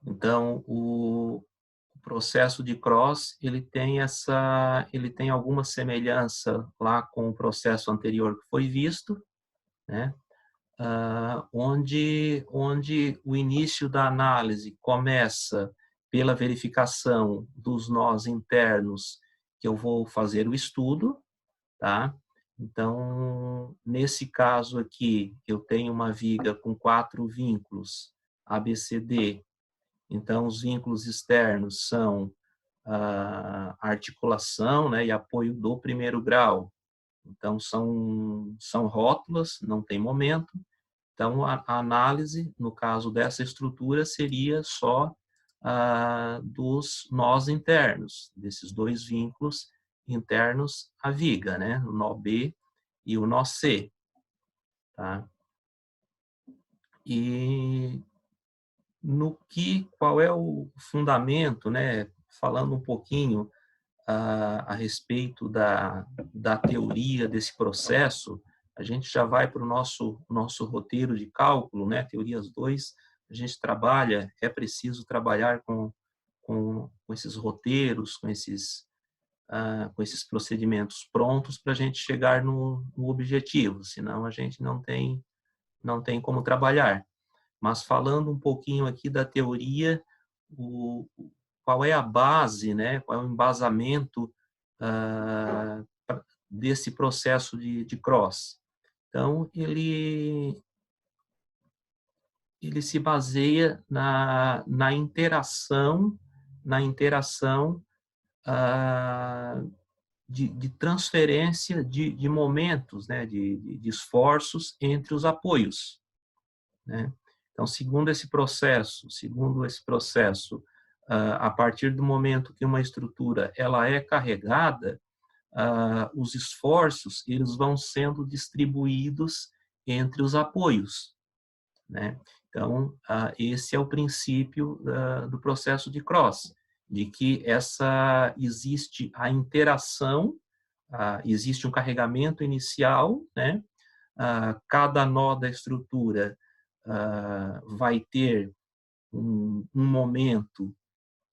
Então, o processo de cross, ele tem alguma semelhança lá com o processo anterior que foi visto, né? Onde o início da análise começa pela verificação dos nós internos que eu vou fazer o estudo, tá? Então, nesse caso aqui, eu tenho uma viga com 4 vínculos ABCD. Então, os vínculos externos são a articulação, né, e apoio do primeiro grau. Então, são rótulas, não tem momento. Então, a análise, no caso dessa estrutura, seria só dos nós internos, desses dois vínculos internos à viga, né? O nó B e o nó C. Tá? E qual é o fundamento, né? Falando um pouquinho a respeito da teoria desse processo, a gente já vai para o nosso roteiro de cálculo, né? Teorias 2, a gente trabalha, é preciso trabalhar com esses roteiros, com esses procedimentos prontos para a gente chegar no objetivo, senão a gente não tem como trabalhar. Mas falando um pouquinho aqui da teoria, o, qual é a base, né? Qual é o embasamento desse processo de cross? Então, ele se baseia na interação de transferência de momentos, né? De esforços entre os apoios, né? Então, segundo esse processo, a partir do momento que uma estrutura ela é carregada, os esforços eles vão sendo distribuídos entre os apoios, né? Então, esse é o princípio do processo de cross, de que existe a interação, existe um carregamento inicial, né? Cada nó da estrutura vai ter um momento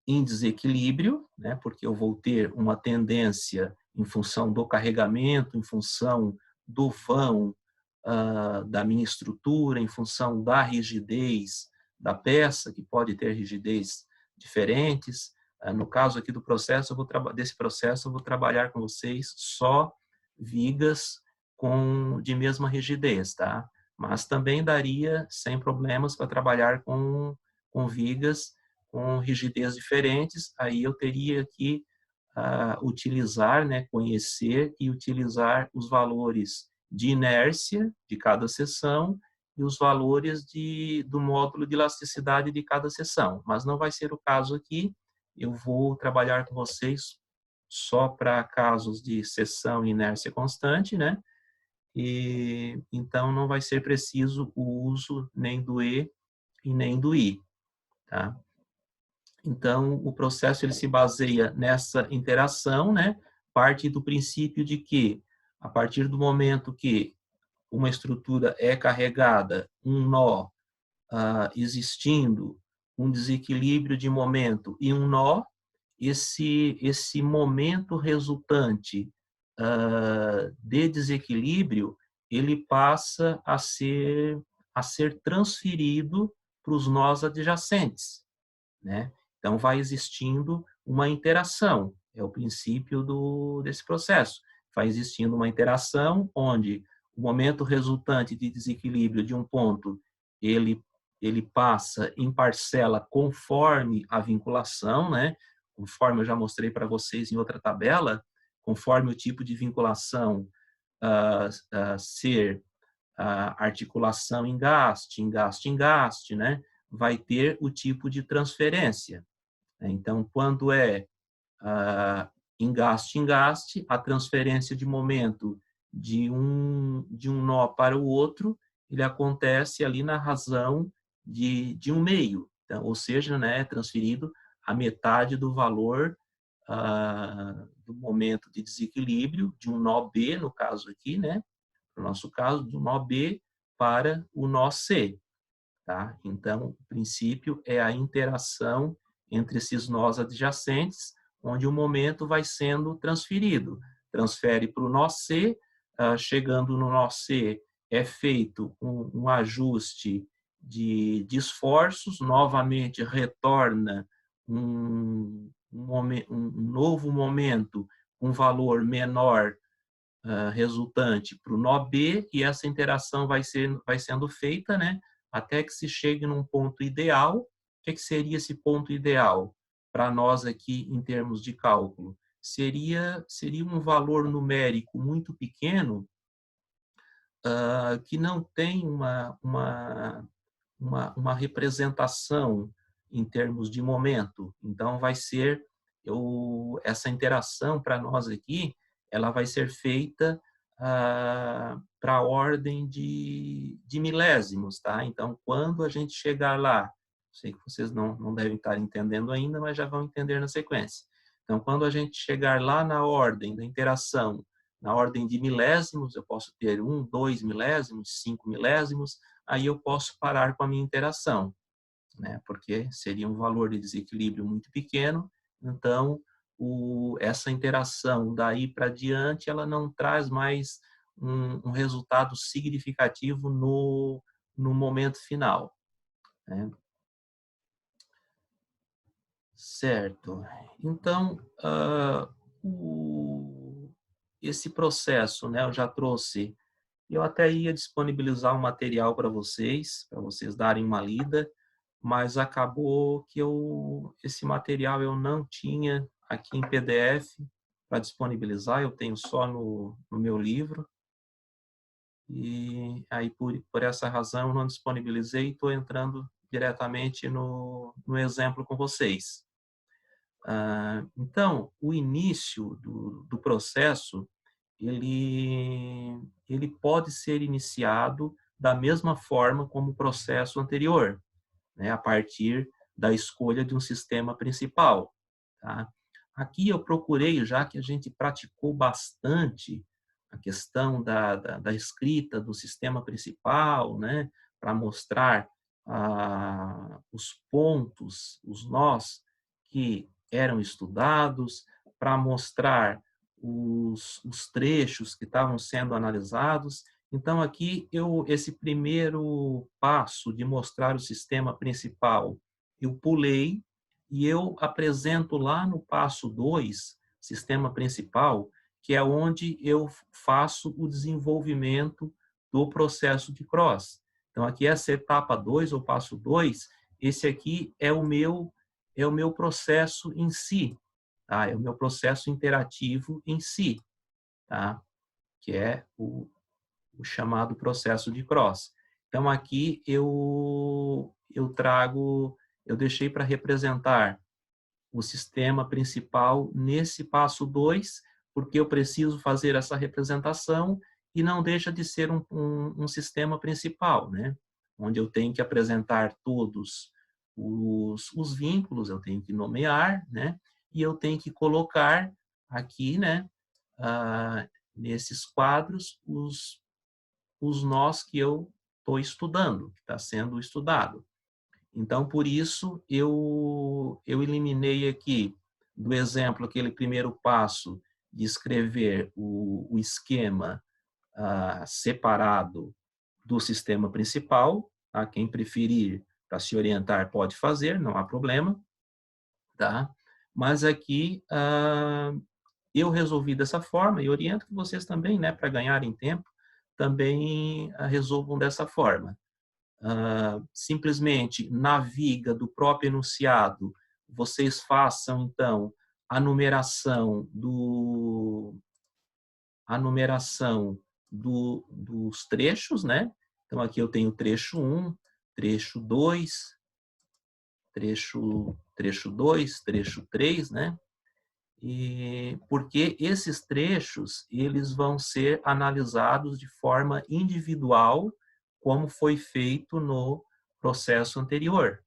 em desequilíbrio, né, porque eu vou ter uma tendência em função do carregamento, em função do vão da minha estrutura, em função da rigidez da peça, que pode ter rigidez diferentes. No caso aqui do processo, desse processo, eu vou trabalhar com vocês só vigas de mesma rigidez, tá? Mas também daria, sem problemas, para trabalhar com vigas com rigidez diferentes, aí eu teria que utilizar, né, conhecer e utilizar os valores de inércia de cada seção e os valores do módulo de elasticidade de cada seção. Mas não vai ser o caso aqui, eu vou trabalhar com vocês só para casos de seção e inércia constante, né? E então não vai ser preciso o uso nem do E e nem do I, tá? Então, o processo ele se baseia nessa interação, né? Parte do princípio de que, a partir do momento que uma estrutura é carregada, um nó existindo, um desequilíbrio de momento e um nó, esse momento resultante de desequilíbrio, ele passa a ser transferido para os nós adjacentes, né? Então, vai existindo uma interação, é o princípio desse processo. Vai existindo uma interação onde o momento resultante de desequilíbrio de um ponto, ele passa em parcela conforme a vinculação, né? Conforme eu já mostrei para vocês em outra tabela, conforme o tipo de vinculação ser articulação engaste, né? Vai ter o tipo de transferência. Então, quando é engaste, a transferência de momento de um nó para o outro, ele acontece ali na razão de um meio. Então, ou seja, né, é transferido a metade do valor do momento de desequilíbrio de um nó B, no caso aqui, né, no nosso caso, do nó B para o nó C. tá? Então, o princípio é a interação entre esses nós adjacentes, onde o momento vai sendo transferido. Transfere para o nó C, chegando no nó C, é feito um ajuste de esforços, novamente retorna um novo momento, um valor menor resultante para o nó B, e essa interação vai sendo feita, né, até que se chegue num ponto ideal. O que seria esse ponto ideal para nós aqui em termos de cálculo? Seria um valor numérico muito pequeno, que não tem uma representação em termos de momento. Então, vai ser, essa interação para nós aqui, ela vai ser feita para a ordem de milésimos, tá? Então, quando a gente chegar lá, sei que vocês não devem estar entendendo ainda, mas já vão entender na sequência. Então, quando a gente chegar lá na ordem da interação, na ordem de milésimos, eu posso ter 1, 2 milésimos, 5 milésimos, aí eu posso parar com a minha interação, né? Porque seria um valor de desequilíbrio muito pequeno, então essa interação daí para diante, ela não traz mais um resultado significativo no momento final, né? Certo. Então, esse processo, né, eu já trouxe. Eu até ia disponibilizar um material para vocês darem uma lida, mas acabou que esse material eu não tinha aqui em PDF para disponibilizar, eu tenho só no meu livro, e aí por essa razão eu não disponibilizei e estou entrando diretamente no exemplo com vocês. Então, o início do processo, ele pode ser iniciado da mesma forma como o processo anterior, né, a partir da escolha de um sistema principal. Tá? Aqui eu procurei, já que a gente praticou bastante a questão da escrita do sistema principal, né, para mostrar os pontos, os nós que eram estudados, para mostrar os trechos que estavam sendo analisados. Então, aqui, esse primeiro passo de mostrar o sistema principal, eu pulei e eu apresento lá no passo 2, sistema principal, que é onde eu faço o desenvolvimento do processo de cross. Então, aqui essa etapa 2, ou passo 2, esse aqui é o meu processo em si, tá? É o meu processo interativo em si, tá? Que é o chamado processo de cross. Então, aqui eu deixei para representar o sistema principal nesse passo 2, porque eu preciso fazer essa representação e não deixa de ser um sistema principal, né? Onde eu tenho que apresentar todos os vínculos, eu tenho que nomear, né? E eu tenho que colocar aqui, né, nesses quadros, os nós que eu estou estudando, que está sendo estudado. Então, por isso, eu eliminei aqui, do exemplo, aquele primeiro passo de escrever o esquema separado do sistema principal. Tá? Quem preferir para se orientar pode fazer, não há problema. Tá? Mas aqui eu resolvi dessa forma e oriento que vocês também, né, para ganharem tempo, também resolvam dessa forma. Simplesmente na viga do próprio enunciado, vocês façam, então, a numeração dos trechos, né? Então, aqui eu tenho trecho 1, trecho 2, trecho 2, trecho 3, né? E porque esses trechos, eles vão ser analisados de forma individual, como foi feito no processo anterior.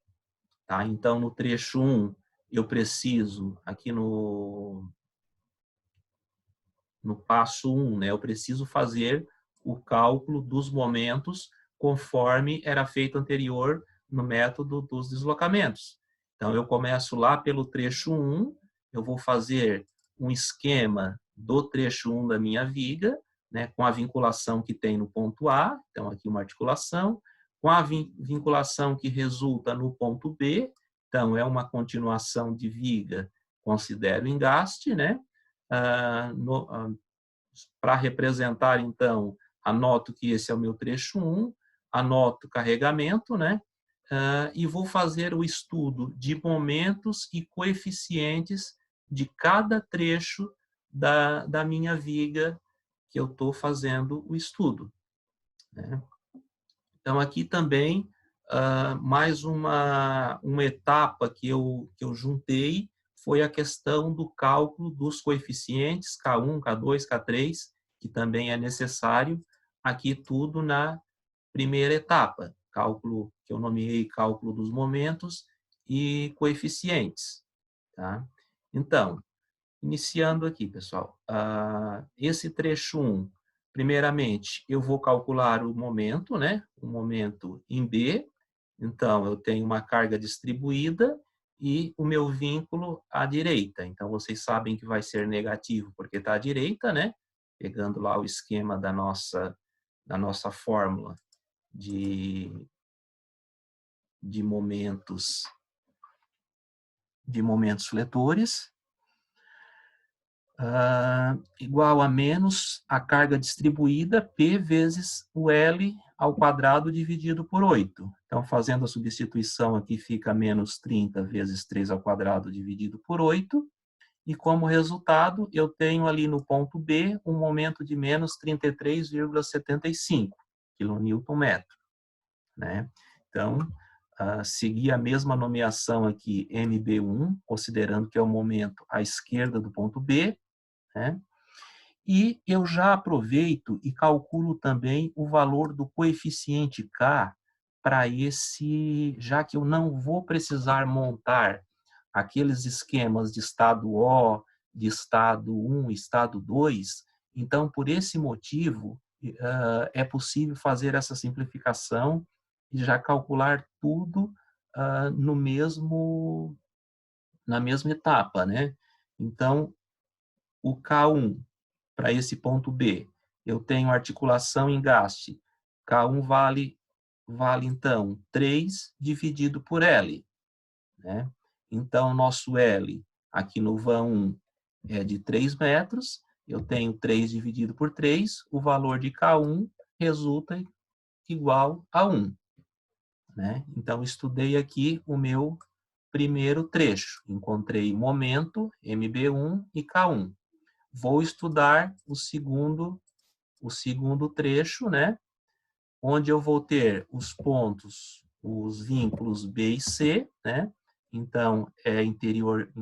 Tá? Então, no trecho 1, eu preciso, aqui no passo 1, né, eu preciso fazer o cálculo dos momentos conforme era feito anterior no método dos deslocamentos. Então, eu começo lá pelo trecho 1, eu vou fazer um esquema do trecho 1 da minha viga, né, com a vinculação que tem no ponto A, então aqui uma articulação, com a vinculação que resulta no ponto B, então é uma continuação de viga, considero engaste, né? Para representar, então, anoto que esse é o meu trecho 1, anoto carregamento, né? E vou fazer o estudo de momentos e coeficientes de cada trecho da minha viga que eu estou fazendo o estudo, né? Então, aqui também, mais uma etapa que eu juntei foi a questão do cálculo dos coeficientes K1, K2, K3, que também é necessário, aqui tudo na primeira etapa, cálculo que eu nomeei cálculo dos momentos e coeficientes, tá? Então, iniciando aqui, pessoal, esse trecho 1, primeiramente, eu vou calcular o momento, né? O momento em B. Então, eu tenho uma carga distribuída e o meu vínculo à direita. Então, vocês sabem que vai ser negativo porque está à direita, né? Pegando lá o esquema da nossa fórmula de momentos fletores. Igual a menos a carga distribuída, P vezes o L ao quadrado dividido por 8. Então, fazendo a substituição aqui, fica menos 30 vezes 3 ao quadrado dividido por 8. E, como resultado, eu tenho ali no ponto B um momento de menos 33,75 kNm, né? Então, seguir a mesma nomeação aqui, MB1, considerando que é o momento à esquerda do ponto B, né? E eu já aproveito e calculo também o valor do coeficiente K para já que eu não vou precisar montar aqueles esquemas de estado O, de estado 1, estado 2, então, por esse motivo, é possível fazer essa simplificação e já calcular tudo na mesma etapa, né? Então, o K1 para esse ponto B, eu tenho articulação em engaste. K1 vale então, 3 dividido por L, né? Então, nosso L, aqui no vão 1, é de 3 metros. Eu tenho 3 dividido por 3, o valor de K1 resulta igual a 1, né? Então, estudei aqui o meu primeiro trecho. Encontrei momento, MB1 e K1. Vou estudar o segundo trecho, né? Onde eu vou ter os pontos, os vínculos B e C, né? Então, é interior,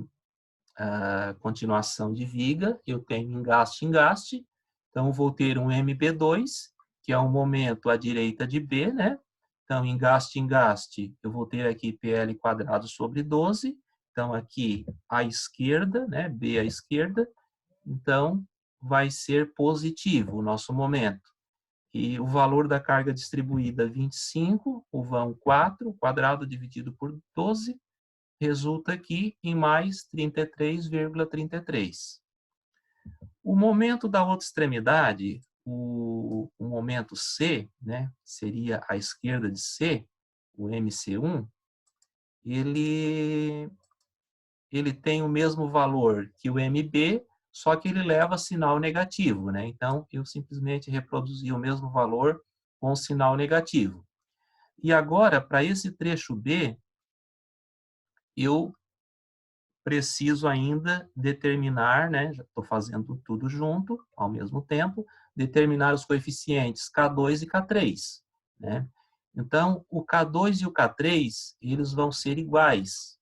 continuação de viga, eu tenho engaste, então vou ter um MB2, que é um momento à direita de B, né? Então, engaste, eu vou ter aqui PL quadrado sobre 12, então aqui à esquerda, né? B à esquerda, então vai ser positivo o nosso momento. E o valor da carga distribuída 25, o vão 4, quadrado dividido por 12, resulta aqui em mais 33,33. O momento da outra extremidade, o momento C, né, seria à esquerda de C, o MC1, ele tem o mesmo valor que o MB, só que ele leva sinal negativo, né? Então, eu simplesmente reproduzi o mesmo valor com sinal negativo. E agora, para esse trecho B, eu preciso ainda determinar, né? Já estou fazendo tudo junto, ao mesmo tempo, determinar os coeficientes K2 e K3, né? Então, o K2 e o K3, eles vão ser iguais,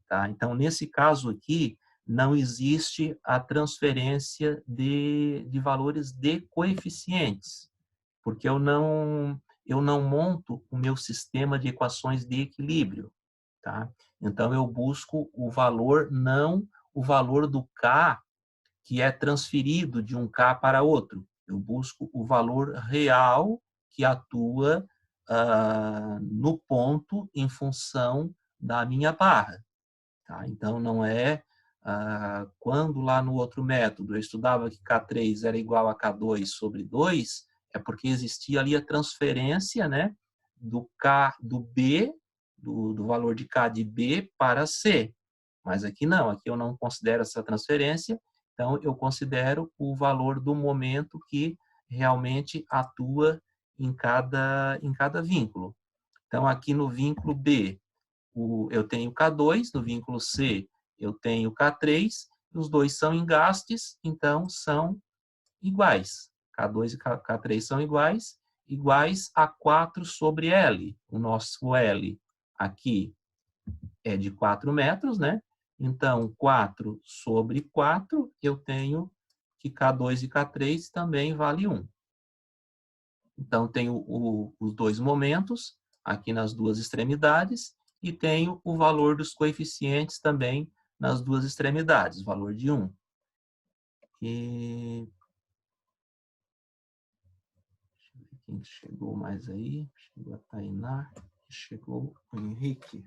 tá? Então, nesse caso aqui, não existe a transferência de valores de coeficientes, porque eu não monto o meu sistema de equações de equilíbrio, tá? Então, eu busco o valor, não o valor do K que é transferido de um K para outro. Eu busco o valor real que atua no ponto em função da minha barra. Tá? Então, não é quando lá no outro método eu estudava que K3 era igual a K2 sobre 2, é porque existia ali a transferência, né, do K do B, do valor de K de B para C. Mas aqui não, aqui eu não considero essa transferência, então eu considero o valor do momento que realmente atua em cada vínculo. Então, aqui no vínculo B, eu tenho K2, no vínculo C eu tenho K3, os dois são engastes, então são iguais. K2 e K3 são iguais a 4 sobre L. O nosso L aqui é de 4 metros, né? Então, 4 sobre 4, eu tenho que K2 e K3 também vale 1. Então, tenho os dois momentos aqui nas duas extremidades e tenho o valor dos coeficientes também nas duas extremidades, valor de 1. E... deixa eu ver quem chegou mais aí. Chegou a Tainá, chegou o Henrique.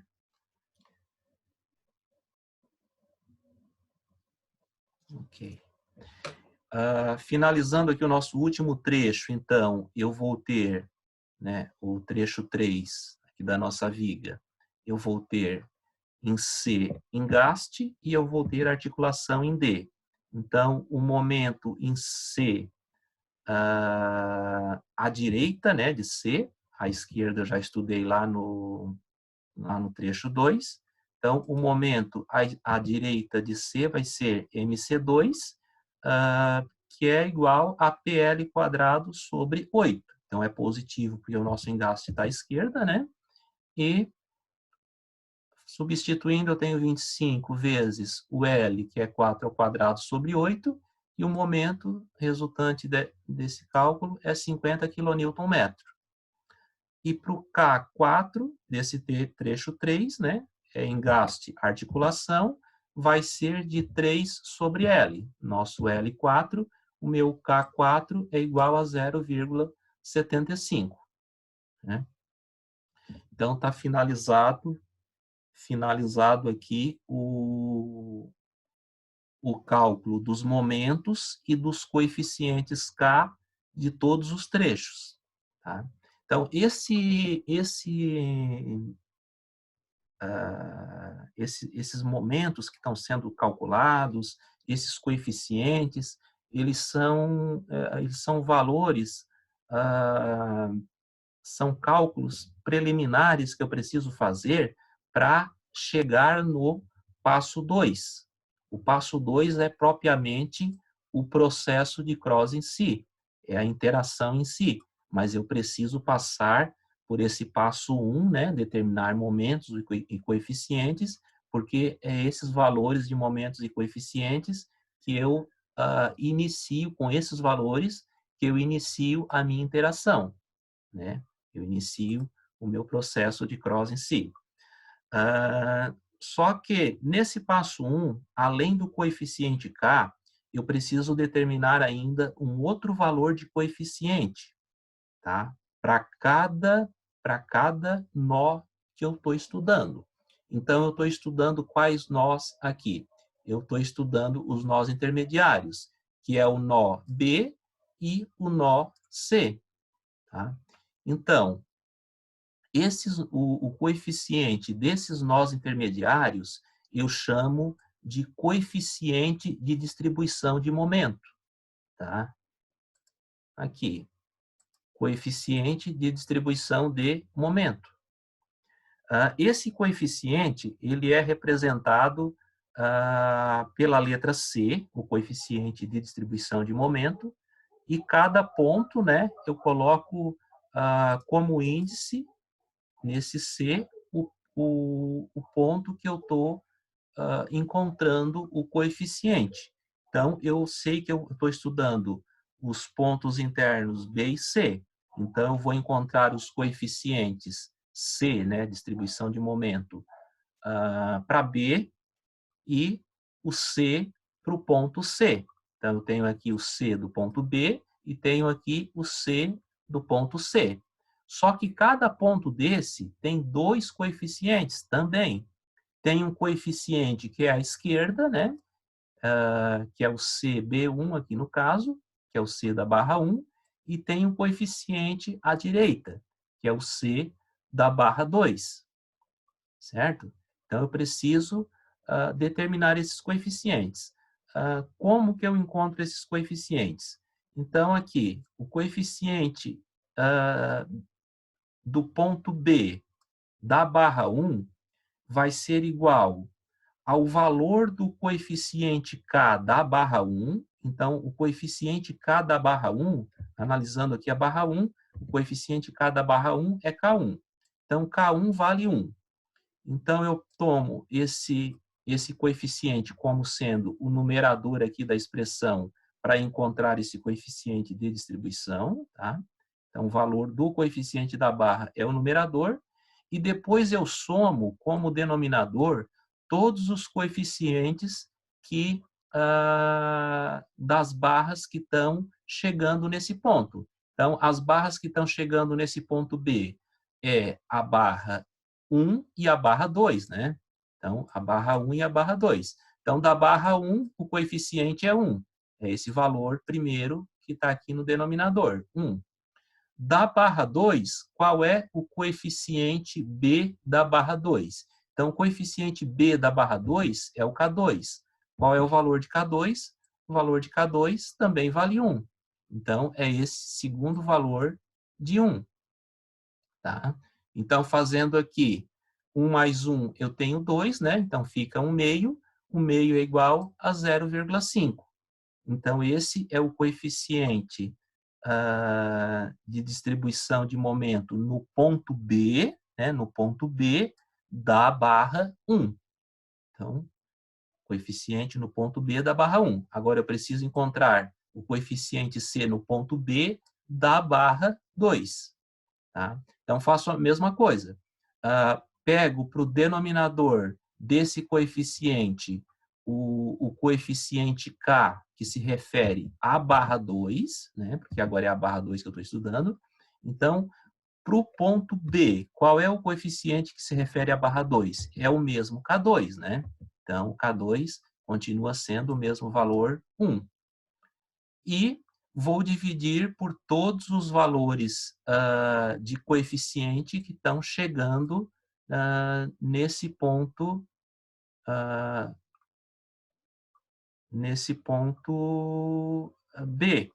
Ok. Finalizando aqui o nosso último trecho, então, eu vou ter, né, o trecho 3 aqui da nossa viga. Eu vou ter em C, engaste, e eu vou ter articulação em D. Então, o momento em C, à direita, né, de C, à esquerda eu já estudei lá no trecho 2. Então, o momento à direita de C vai ser MC2, que é igual a PL quadrado sobre 8. Então, é positivo porque o nosso engaste está à esquerda, né? E substituindo, eu tenho 25 vezes o L, que é 4 ao quadrado sobre 8, e o momento resultante desse cálculo é 50 kNm. E para o K4, desse trecho 3, né, engaste articulação, vai ser de 3 sobre L. Nosso L4, o meu K4 é igual a 0,75. Né? Então, está finalizado aqui o cálculo dos momentos e dos coeficientes K de todos os trechos. Tá? Então, esses momentos que estão sendo calculados, esses coeficientes, eles são valores, são cálculos preliminares que eu preciso fazer para chegar no passo 2. O passo 2 é propriamente o processo de Cross em si, é a interação em si, mas eu preciso passar por esse passo 1, né, determinar momentos e coeficientes, porque é esses valores de momentos e coeficientes que eu inicio, com esses valores, que eu inicio a minha interação, né? Eu inicio o meu processo de Cross em si. Só que, nesse passo 1, além do coeficiente K, eu preciso determinar ainda um outro valor de coeficiente, tá? Para cada nó que eu estou estudando. Então, eu estou estudando quais nós aqui? Eu estou estudando os nós intermediários, que é o nó B e o nó C. Tá? Então, o coeficiente desses nós intermediários eu chamo de coeficiente de distribuição de momento. Tá? Aqui, coeficiente de distribuição de momento. Esse coeficiente ele é representado pela letra C, o coeficiente de distribuição de momento, e cada ponto, né, eu coloco como índice nesse C o ponto que eu estou encontrando o coeficiente. Então, eu sei que eu estou estudando os pontos internos B e C. Então, eu vou encontrar os coeficientes C, né, distribuição de momento, para B e o C para o ponto C. Então, eu tenho aqui o C do ponto B e tenho aqui o C do ponto C. Só que cada ponto desse tem dois coeficientes também. Tem um coeficiente que é à esquerda, né? Que é o CB1 aqui no caso, que é o C da barra 1, e tem um coeficiente à direita, que é o C da barra 2, certo? Então, eu preciso determinar esses coeficientes. Como que eu encontro esses coeficientes? Então, aqui, o coeficiente do ponto B da barra 1 vai ser igual ao valor do coeficiente K da barra 1. Então, o coeficiente K da barra 1, analisando aqui a barra 1, o coeficiente K da barra 1 é K1. Então, K1 vale 1. Então, eu tomo esse coeficiente como sendo o numerador aqui da expressão para encontrar esse coeficiente de distribuição, tá? Então, o valor do coeficiente da barra é o numerador, e depois eu somo como denominador todos os coeficientes das barras que estão chegando nesse ponto. Então, as barras que estão chegando nesse ponto B é a barra 1 e a barra 2, né? Então, a barra 1 e a barra 2. Então, da barra 1, o coeficiente é 1. É esse valor primeiro que está aqui no denominador, 1. Da barra 2, qual é o coeficiente B da barra 2? Então, o coeficiente B da barra 2 é o K2. Qual é o valor de K2? O valor de K2 também vale 1. Então, é esse segundo valor de 1. Tá? Então, fazendo aqui 1 mais 1, eu tenho 2, né? Então, fica 1 meio. 1 meio é igual a 0,5. Então, esse é o coeficiente de distribuição de momento no ponto B, né, no ponto B da barra 1. Então, coeficiente no ponto B da barra 1. Agora, eu preciso encontrar o coeficiente C no ponto B da barra 2. Tá? Então, faço a mesma coisa. Pego para o denominador desse coeficiente o coeficiente K, que se refere à barra 2, né? Porque agora é a barra 2 que eu estou estudando. Então, para o ponto B, qual é o coeficiente que se refere à barra 2? É o mesmo K2, né? Então, o K2 continua sendo o mesmo valor 1. E vou dividir por todos os valores de coeficiente que estão chegando nesse ponto B.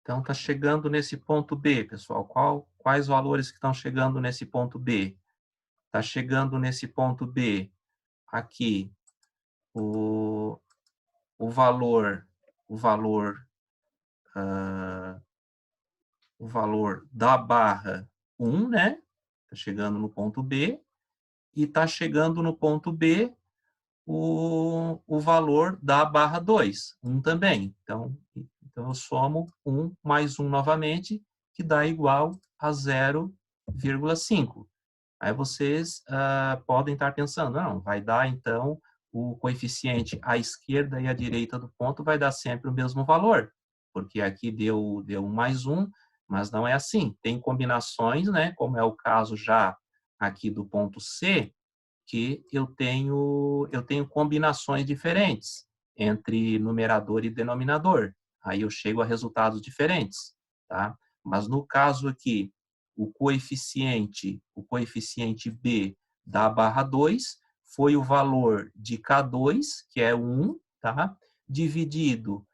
Então, está chegando nesse ponto B, pessoal. Quais valores que estão chegando nesse ponto B? Está chegando nesse ponto B aqui o valor da barra 1, né? Está chegando no ponto B. E está chegando no ponto B o valor da barra 2, 1 também. Então, eu somo 1 mais 1 novamente, que dá igual a 0,5. Aí vocês podem estar pensando, não, vai dar então o coeficiente à esquerda e à direita do ponto vai dar sempre o mesmo valor, porque aqui deu 1 mais 1, mas não é assim. Tem combinações, né, como é o caso já aqui do ponto C, que eu tenho combinações diferentes entre numerador e denominador. Aí eu chego a resultados diferentes, tá? Mas no caso aqui, o coeficiente B da barra 2 foi o valor de K2, que é 1, tá? Dividido